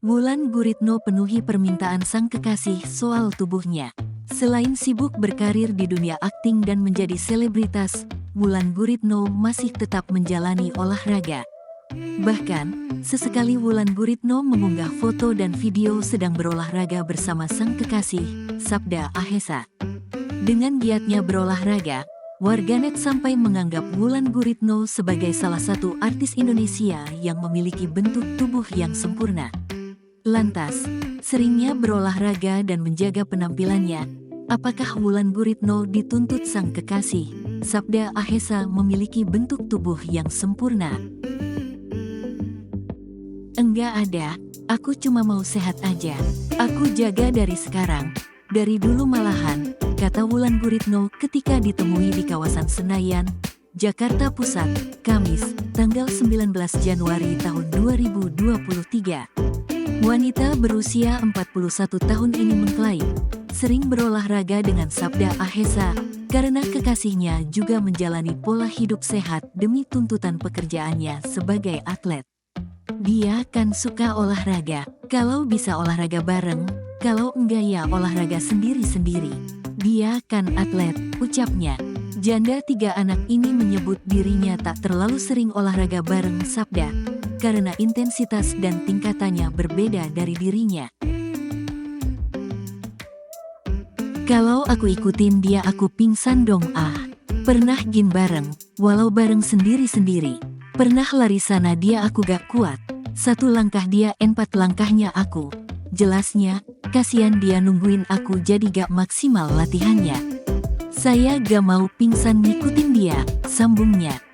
Wulan Guritno penuhi permintaan sang kekasih soal tubuhnya. Selain sibuk berkarir di dunia akting dan menjadi selebritas, Wulan Guritno masih tetap menjalani olahraga. Bahkan, sesekali Wulan Guritno mengunggah foto dan video sedang berolahraga bersama sang kekasih, Sabda Ahesa. Dengan giatnya berolahraga, warganet sampai menganggap Wulan Guritno sebagai salah satu artis Indonesia yang memiliki bentuk tubuh yang sempurna. Lantas, seringnya berolahraga dan menjaga penampilannya, apakah Wulan Guritno dituntut sang kekasih, Sabda Ahesa memiliki bentuk tubuh yang sempurna? Enggak ada, aku cuma mau sehat aja. Aku jaga dari sekarang, dari dulu malahan, kata Wulan Guritno ketika ditemui di kawasan Senayan, Jakarta Pusat, Kamis, tanggal 19 Januari tahun 2023. Wanita berusia 41 tahun ini mengklaim sering berolahraga dengan Sabda Ahesa karena kekasihnya juga menjalani pola hidup sehat demi tuntutan pekerjaannya sebagai atlet. Dia kan suka olahraga, kalau bisa olahraga bareng, kalau enggak ya olahraga sendiri-sendiri. Dia kan atlet, ucapnya. Janda 3 anak ini menyebut dirinya tak terlalu sering olahraga bareng Sabda, karena intensitas dan tingkatannya berbeda dari dirinya. Kalau aku ikutin dia aku pingsan dong Pernah gym bareng, walau bareng sendiri-sendiri. Pernah lari sana dia aku gak kuat. 1 langkah dia 4 langkahnya aku. Jelasnya, kasihan dia nungguin aku jadi gak maksimal latihannya. Saya gak mau pingsan ngikutin dia, sambungnya.